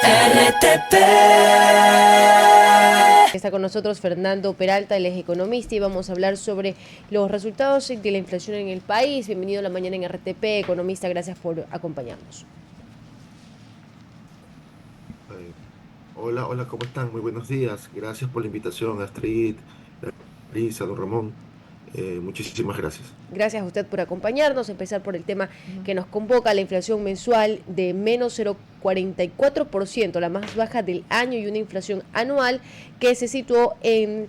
RTP. Está con nosotros Fernando Peralta, él es economista y vamos a hablar sobre los resultados de la inflación en el país. Bienvenido a la mañana en RTP, economista, gracias por acompañarnos. Eh, Hola, hola, ¿cómo están? Muy buenos días. Gracias por la invitación, Astrid, Larisa, don Ramón. Muchísimas gracias. Gracias a usted por acompañarnos. Empezar por el tema que nos convoca, la inflación mensual de menos 0,44%, la más baja del año, y una inflación anual que se situó en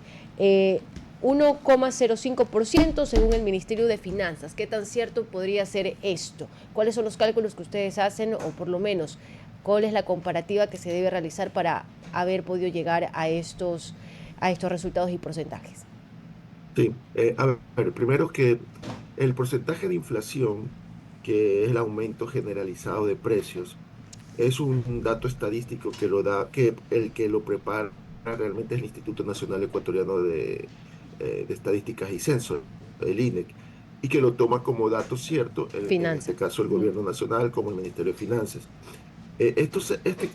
1,05% según el Ministerio de Finanzas. ¿Qué tan cierto podría ser esto? ¿Cuáles son los cálculos que ustedes hacen, o por lo menos cuál es la comparativa que se debe realizar para haber podido llegar a estos resultados y porcentajes? Sí, a ver, primero que el porcentaje de inflación, que es el aumento generalizado de precios, es un dato estadístico que lo da, que el que lo prepara realmente es el Instituto Nacional Ecuatoriano de Estadísticas y Censo, el INEC, y que lo toma como dato cierto, en este Finanzas. caso el Gobierno Nacional como el Ministerio de Finanzas. Este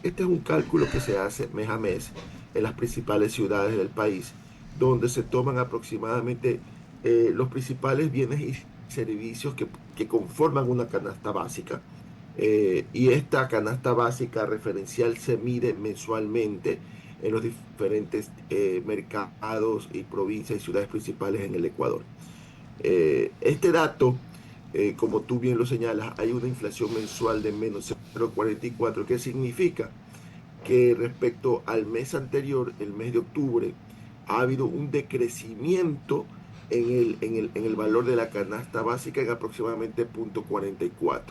es un cálculo que se hace mes a mes en las principales ciudades del país, donde se toman aproximadamente los principales bienes y servicios que conforman una canasta básica. Y esta canasta básica referencial se mide mensualmente en los diferentes mercados y provincias y ciudades principales en el Ecuador. Este dato, como tú bien lo señalas, hay una inflación mensual de menos 0,44, que significa que respecto al mes anterior, el mes de octubre, ha habido un decrecimiento en el valor de la canasta básica en aproximadamente 0,44.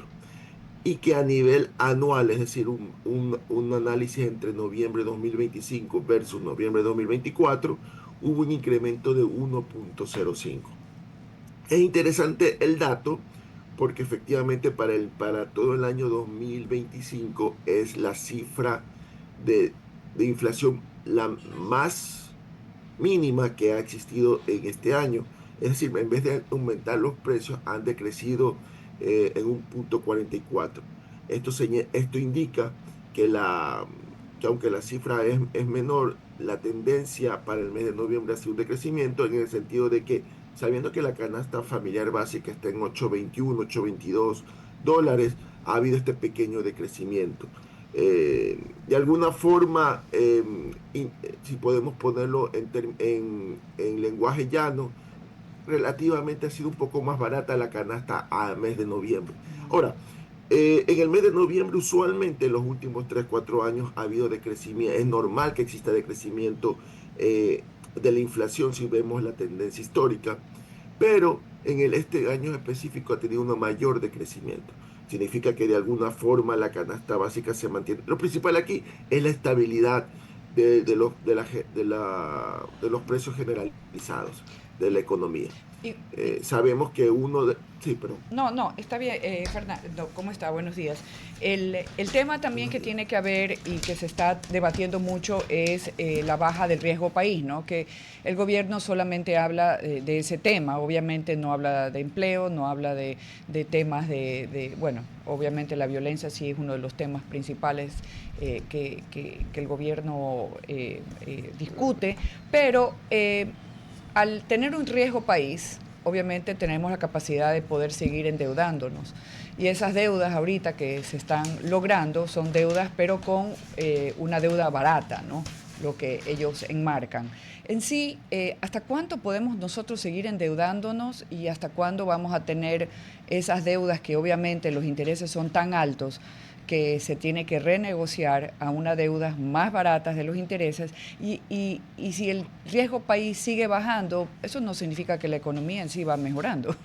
Y que a nivel anual, es decir, un análisis entre noviembre de 2025 versus noviembre de 2024, hubo un incremento de 1,05. Es interesante el dato porque efectivamente para todo el año 2025 es la cifra de inflación la más mínima que ha existido en este año. Es decir, en vez de aumentar los precios, han decrecido en 1,44. Esto indica que, que aunque la cifra es menor, la tendencia para el mes de noviembre ha sido un decrecimiento en el sentido de que, sabiendo que la canasta familiar básica está en 8,21, $8,22, ha habido este pequeño decrecimiento. De alguna forma, si podemos ponerlo en lenguaje llano, relativamente ha sido un poco más barata la canasta a mes de noviembre. Ahora, en el mes de noviembre, usualmente en los últimos 3 4 años ha habido decrecimiento. Es normal que exista decrecimiento de la inflación si vemos la tendencia histórica, pero este año específico ha tenido un mayor decrecimiento. Significa que de alguna forma la canasta básica se mantiene. Lo principal aquí es la estabilidad de los precios generalizados de la economía. Y, Sabemos que uno de... Sí, perdón. no, no, está bien, Fernando, ¿cómo está? Buenos días. El tema también Buenos que días. tiene que haber y que se está debatiendo mucho es la baja del riesgo país, ¿no? Que el gobierno solamente habla de ese tema, obviamente no habla de empleo, no habla de temas bueno, obviamente la violencia sí es uno de los temas principales que el gobierno discute, pero al tener un riesgo país, obviamente tenemos la capacidad de poder seguir endeudándonos. Y esas deudas ahorita que se están logrando son deudas, pero con una deuda barata, ¿no? Lo que ellos enmarcan. En sí, ¿hasta cuánto podemos nosotros seguir endeudándonos y hasta cuándo vamos a tener esas deudas que obviamente los intereses son tan altos que se tiene que renegociar a unas deudas más baratas de los intereses y si el riesgo país sigue bajando, eso no significa que la economía en sí va mejorando,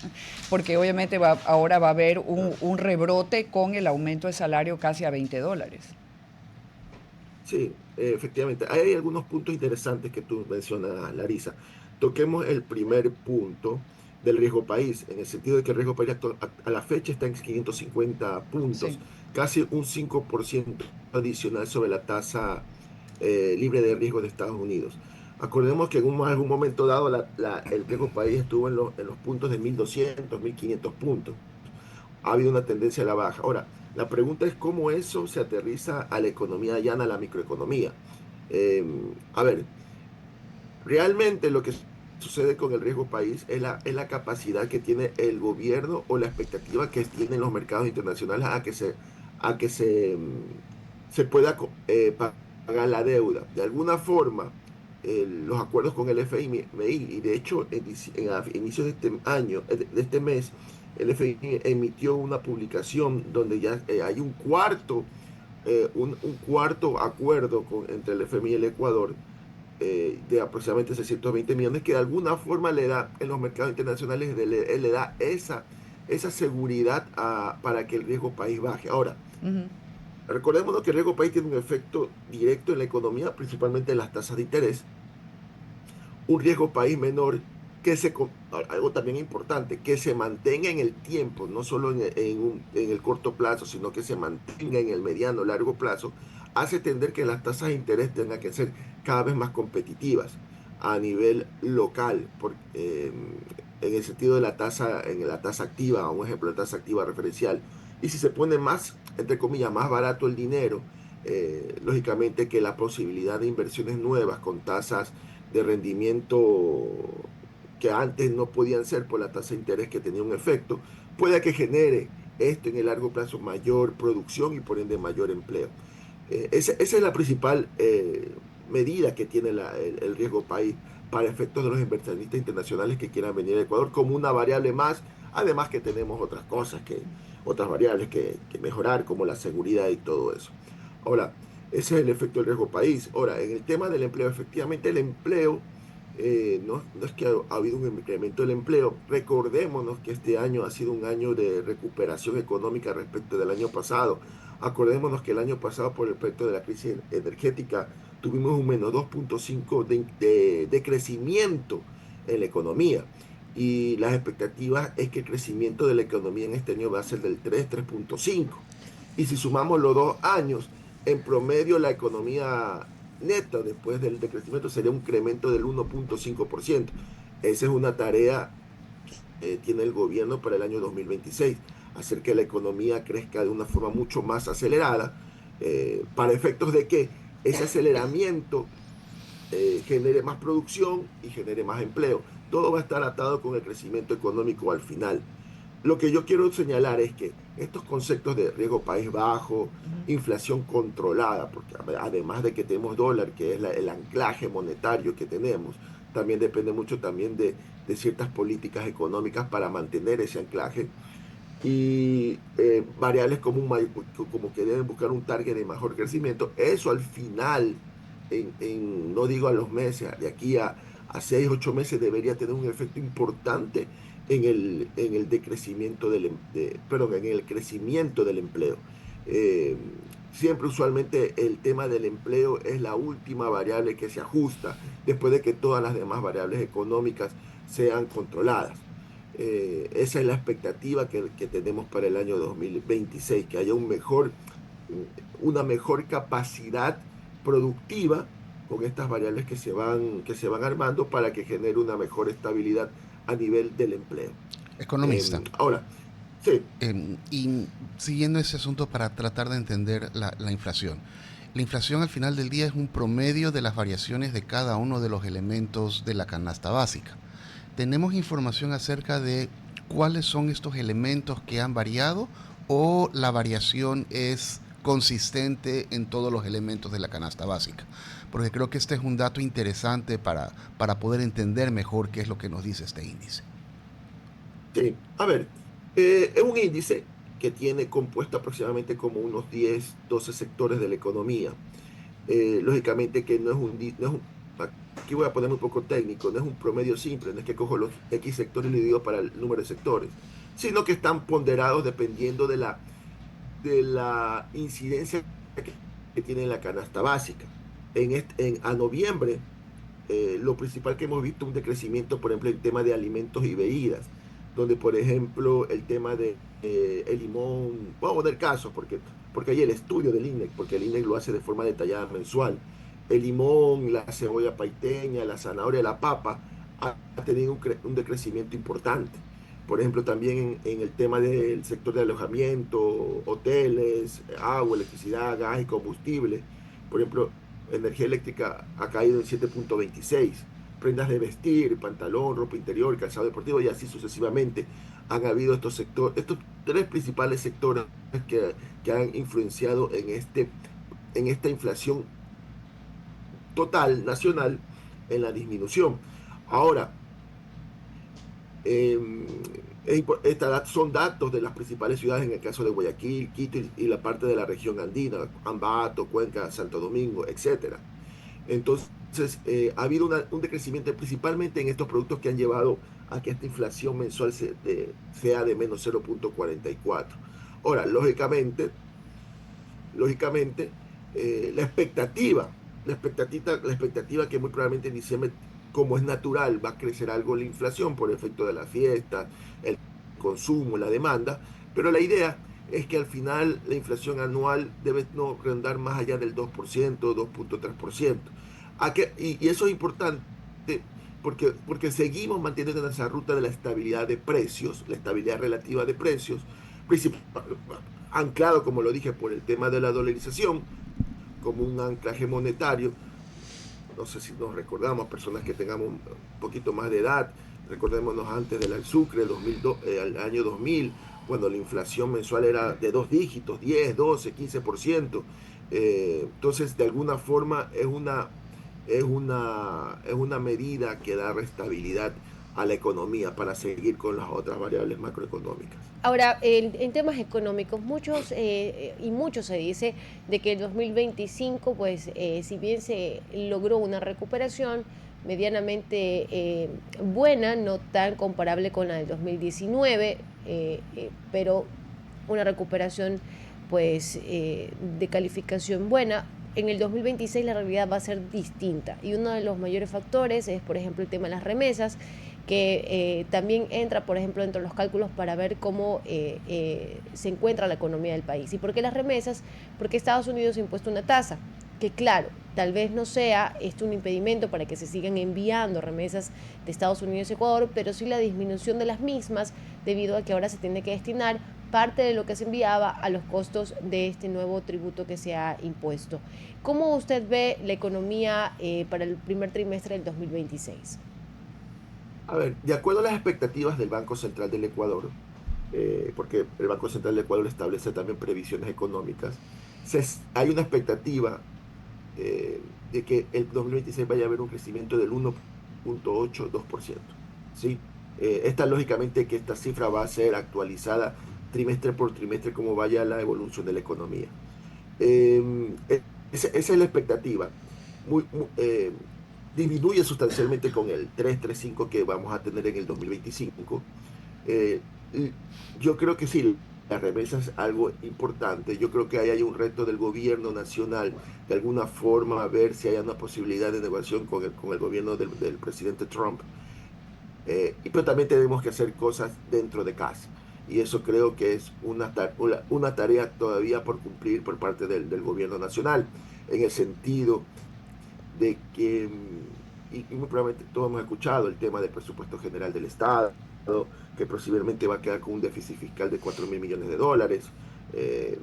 porque obviamente ahora va a haber un rebrote con el aumento de salario casi a $20. Sí, efectivamente. Hay algunos puntos interesantes que tú mencionas, Larisa. Toquemos el primer punto del riesgo país, en el sentido de que el riesgo país a la fecha está en 550 puntos, Sí. casi un 5% adicional sobre la tasa libre de riesgo de Estados Unidos. Acordemos que en algún momento dado el riesgo país estuvo en los puntos de 1,200, 1,500 puntos. ha habido una tendencia a la baja. Ahora, la pregunta es cómo eso se aterriza a la economía llana, a la microeconomía. Eh, a ver, realmente lo que sucede con el riesgo país es la capacidad que tiene el gobierno o la expectativa que tienen los mercados internacionales a que se pueda pagar la deuda. De alguna forma, los acuerdos con el FMI, y de hecho, a inicios de este año, de este mes, el FMI emitió una publicación donde ya hay un cuarto acuerdo entre el FMI y el Ecuador, de aproximadamente 620 millones, que de alguna forma le da en los mercados internacionales, le da esa seguridad para que el riesgo país baje. Ahora, Ujú. recordemos que el riesgo país tiene un efecto directo en la economía, principalmente en las tasas de interés. Un riesgo país menor algo también importante, que se mantenga en el tiempo, no solo en el corto plazo, sino que se mantenga en el mediano, largo plazo, hace tender que las tasas de interés tengan que ser cada vez más competitivas a nivel local, en el sentido de en la tasa activa, un ejemplo de tasa activa referencial. Y si se pone más, entre comillas, más barato el dinero, lógicamente que la posibilidad de inversiones nuevas con tasas de rendimiento que antes no podían ser por la tasa de interés que tenía un efecto, pueda que genere esto en el largo plazo mayor producción y por ende mayor empleo. Esa es la principal medida que tiene el riesgo país para efectos de los inversionistas internacionales que quieran venir a Ecuador como una variable más, además que tenemos otras cosas, otras variables que mejorar, como la seguridad y todo eso. Ahora, ese es el efecto del riesgo país. Ahora, en el tema del empleo, efectivamente el empleo, no es que ha habido un incremento del empleo. Recordémonos que este año ha sido un año de recuperación económica respecto del año pasado. Acordémonos que el año pasado, por el efecto de la crisis energética, tuvimos un menos 2.5 de crecimiento en la economía. Y las expectativas es que el crecimiento de la economía en este año va a ser del 3,5. Y si sumamos los 2 años, en promedio la economía neta después del decrecimiento sería un incremento del 1,5%. Esa es una tarea que tiene el gobierno para el año 2026, hacer que la economía crezca de una forma mucho más acelerada, para efectos de que ese aceleramiento genere más producción y genere más empleo. Todo va a estar atado con el crecimiento económico al final. Lo que yo quiero señalar es que estos conceptos de riesgo país bajo, Ujú. inflación controlada, porque además de que tenemos dólar, que es el anclaje monetario que tenemos, también depende mucho también de ciertas políticas económicas para mantener ese anclaje, y variables como que deben buscar un target de mejor crecimiento. Eso al final, no digo a los meses, de aquí a 6, 8 meses, debería tener un efecto importante en el decrecimiento perdón, en el crecimiento del empleo. Eh, Siempre usualmente el tema del empleo es la última variable que se ajusta después de que todas las demás variables económicas sean controladas. Esa es la expectativa que tenemos para el año 2026, que haya una mejor capacidad productiva con estas variables que se van armando para que genere una mejor estabilidad a nivel del empleo. Economista, Ahora, sí, y siguiendo ese asunto para tratar de entender la inflación. La inflación al final del día es un promedio de las variaciones de cada uno de los elementos de la canasta básica. ¿Tenemos información acerca de cuáles son estos elementos que han variado o la variación es consistente en todos los elementos de la canasta básica? Porque creo que este es un dato interesante para poder entender mejor qué es lo que nos dice este índice. sí. A ver, es un índice que tiene compuesto aproximadamente como unos 10, 12 sectores de la economía. Lógicamente que aquí voy a ponerme un poco técnico, no es un promedio simple, no es que cojo los X sectores y lo divido para el número de sectores, sino que están ponderados dependiendo de la incidencia que tiene la canasta básica. A noviembre, lo principal que hemos visto un decrecimiento, por ejemplo, en el tema de alimentos y bebidas, donde, por ejemplo, el tema de el limón, vamos a poner casos, porque hay el estudio del INEC, porque el INEC lo hace de forma detallada mensual. El limón, la cebolla paiteña, la zanahoria, la papa, ha tenido un decrecimiento importante. Por ejemplo, también en el tema del sector de alojamiento, hoteles, agua, electricidad, gas y combustible. Por ejemplo, energía eléctrica ha caído en 7,26. Prendas de vestir, pantalón, ropa interior, calzado deportivo y así sucesivamente. Han habido estos sectores, estos tres principales sectores que han influenciado en esta inflación total nacional en la disminución. Ahora, eh, son datos de las principales ciudades, en el caso de Guayaquil, Quito y la parte de la región andina, Ambato, Cuenca, Santo Domingo, etcétera. Entonces, ha habido un decrecimiento principalmente en estos productos que han llevado a que esta inflación mensual sea de menos 0,44. Ahora, lógicamente la expectativa que muy probablemente en diciembre, como es natural, va a crecer algo la inflación por efecto de la fiesta, el consumo, la demanda, pero la idea es que al final la inflación anual debe no rondar más allá del 2%, 2,3%. Y eso es importante porque seguimos manteniendo esa ruta de la estabilidad de precios, la estabilidad relativa de precios, anclado, como lo dije, por el tema de la dolarización, como un anclaje monetario. No sé si nos recordamos, personas que tengamos un poquito más de edad, recordémonos antes del Sucre, el año 2000, cuando la inflación mensual era de dos dígitos, 10, 12, 15%. Entonces, de alguna forma, es una medida que da estabilidad a la economía para seguir con las otras variables macroeconómicas. Ahora, en temas económicos, muchos se dice de que el 2025, pues, si bien se logró una recuperación medianamente buena, no tan comparable con la del 2019, pero una recuperación, pues, de calificación buena. En el 2026 la realidad va a ser distinta y uno de los mayores factores es, por ejemplo, el tema de las remesas, que también entra, por ejemplo, dentro de los cálculos para ver cómo se encuentra la economía del país. ¿Y por qué las remesas? Porque Estados Unidos ha impuesto una tasa, que claro, tal vez no sea esto un impedimento para que se sigan enviando remesas de Estados Unidos a Ecuador, pero sí la disminución de las mismas, debido a que ahora se tiene que destinar parte de lo que se enviaba a los costos de este nuevo tributo que se ha impuesto. ¿Cómo usted ve la economía para el primer trimestre del 2026? A ver, de acuerdo a las expectativas del Banco Central del Ecuador, porque el Banco Central del Ecuador establece también previsiones económicas, hay una expectativa de que el 2026 vaya a haber un crecimiento del 1,82%. ¿Sí? Lógicamente que esta cifra va a ser actualizada trimestre por trimestre como vaya la evolución de la economía. Esa es la expectativa. Disminuye sustancialmente con el 3,35 que vamos a tener en el 2025. Eh, yo creo que sí, la remesa es algo importante. Yo creo que ahí hay un reto del gobierno nacional, de alguna forma, a ver si hay una posibilidad de negociación con el gobierno del presidente Trump. Pero también tenemos que hacer cosas dentro de casa. Y eso creo que es una tarea todavía por cumplir por parte del gobierno nacional, en el sentido de que, y muy probablemente todos hemos escuchado el tema del presupuesto general del Estado, que posiblemente va a quedar con un déficit fiscal de 4.000 millones de dólares, eh,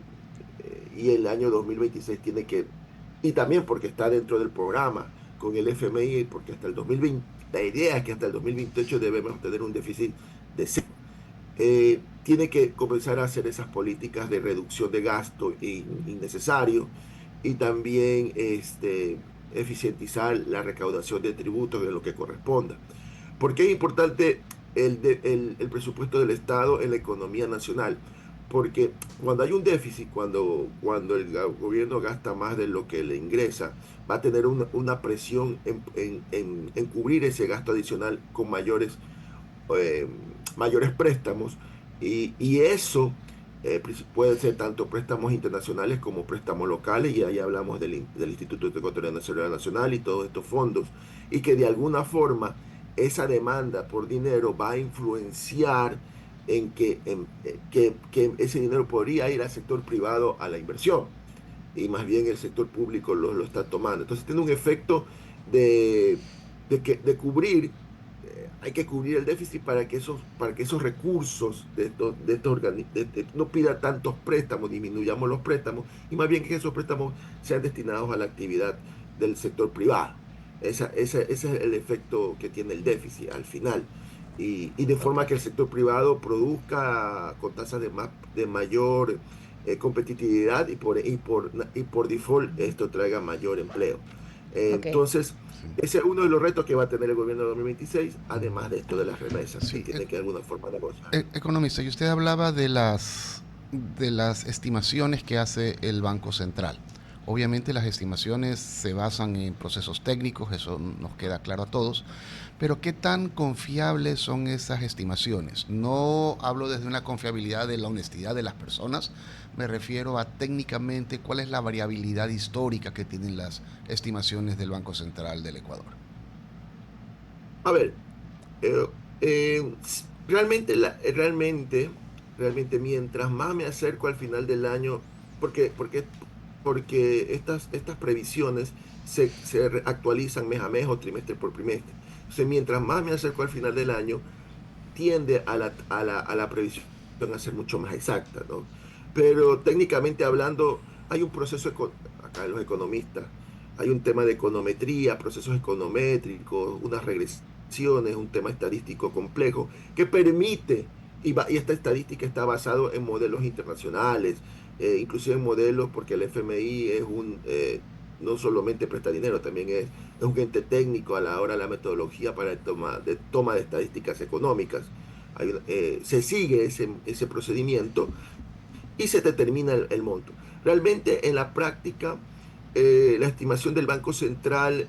y el año 2026 y también porque está dentro del programa con el FMI, porque hasta el 2020, la idea es que hasta el 2028 debemos tener un déficit de cero. Tiene que comenzar a hacer esas políticas de reducción de gasto innecesario y también eficientizar la recaudación de tributos en lo que corresponda. ¿Por qué es importante el presupuesto del Estado en la economía nacional? Porque cuando hay un déficit, cuando el gobierno gasta más de lo que le ingresa, va a tener una presión en cubrir ese gasto adicional con eh, mayores préstamos, y eso puede ser tanto préstamos internacionales como préstamos locales, y ahí hablamos del Instituto Ecuatoriano de Seguridad Nacional y todos estos fondos, y que de alguna forma esa demanda por dinero va a influenciar que ese dinero podría ir al sector privado a la inversión, y más bien el sector público lo está tomando. Entonces tiene un efecto de cubrir hay que cubrir el déficit para que esos recursos no pida tantos préstamos, disminuyamos los préstamos y más bien que esos préstamos sean destinados a la actividad del sector privado. Ese es el efecto que tiene el déficit al final. Y de forma que el sector privado produzca con tasas de mayor competitividad y por default esto traiga mayor empleo. Ok. Entonces, ese es uno de los retos que va a tener el gobierno de 2026, además de esto de las remesas, que Sí, tiene que de alguna forma negociar. economista, y usted hablaba de las estimaciones que hace el Banco Central. Obviamente las estimaciones se basan en procesos técnicos, eso nos queda claro a todos, pero ¿qué tan confiables son esas estimaciones? No hablo desde una confiabilidad de la honestidad de las personas, me refiero a técnicamente cuál es la variabilidad histórica que tienen las estimaciones del Banco Central del Ecuador. A ver, eh, realmente mientras más me acerco al final del año, porque, porque, porque estas previsiones se actualizan mes a mes o trimestre por trimestre. Entonces, mientras más me acerco al final del año, tiende a la previsión a ser mucho más exacta, ¿no? Pero técnicamente hablando, hay un proceso, acá los economistas, hay un tema de econometría, procesos econométricos, unas regresiones, un tema estadístico complejo que permite, y esta estadística está basada en modelos internacionales, inclusive en modelos, porque el FMI no solamente presta dinero, también es un ente técnico a la hora de la metodología para toma de estadísticas económicas. Se sigue ese procedimiento y se determina el monto. Realmente en la práctica, la estimación del Banco Central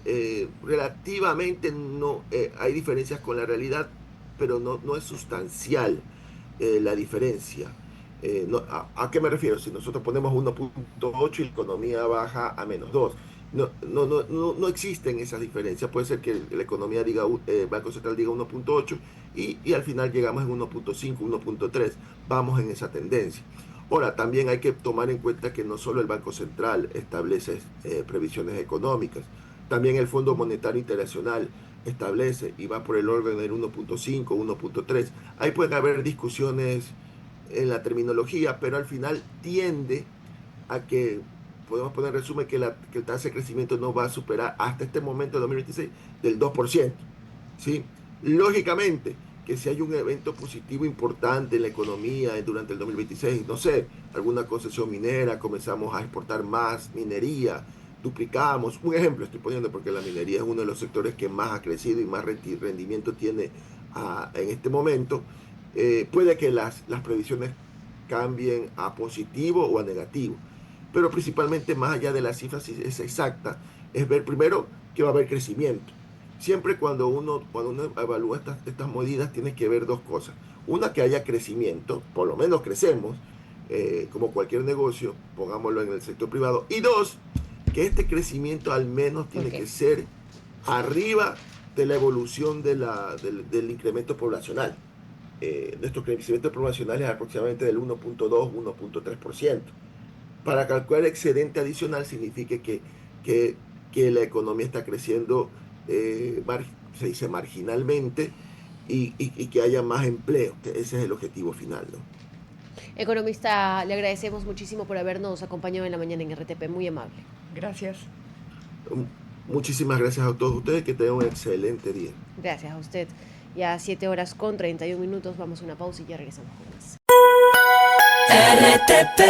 relativamente no hay diferencias con la realidad, pero no es sustancial la diferencia. ¿A qué me refiero? Si nosotros ponemos 1.8 y la economía baja a -2, no existen esas diferencias. Puede ser que la economía diga, el Banco Central diga 1.8 y al final llegamos en 1.5, 1.3. Vamos en esa tendencia. Ahora, también hay que tomar en cuenta que no solo el Banco Central establece previsiones económicas, también el Fondo Monetario Internacional establece y va por el orden del 1.5, 1.3. Ahí pueden haber discusiones en la terminología, pero al final tiende a que, podemos poner en resumen, que el tasa de crecimiento no va a superar hasta este momento de 2026 del 2%. ¿Sí? Lógicamente, que si hay un evento positivo importante en la economía durante el 2026, no sé, alguna concesión minera, comenzamos a exportar más minería, duplicamos, un ejemplo estoy poniendo porque la minería es uno de los sectores que más ha crecido y más rendimiento tiene en este momento, puede que las previsiones cambien a positivo o a negativo, pero principalmente más allá de la cifra si es exacta, es ver primero que va a haber crecimiento. Siempre cuando uno evalúa estas medidas, tienes que ver dos cosas. Una, que haya crecimiento, por lo menos crecemos, como cualquier negocio, pongámoslo en el sector privado. Y dos, que este crecimiento al menos tiene Ok. que ser arriba de la evolución del incremento poblacional. Nuestro crecimiento poblacional es aproximadamente del 1.2, 1.3%. Para calcular excedente adicional significa que, que la economía está creciendo, se dice marginalmente, y que haya más empleo. Ese es el objetivo final, ¿no? Economista, le agradecemos muchísimo por habernos acompañado en la mañana en RTP, muy amable. Gracias. Muchísimas gracias a todos ustedes, que tengan un excelente día. Gracias a usted. Ya 7:31, vamos a una pausa y ya regresamos con más. RTP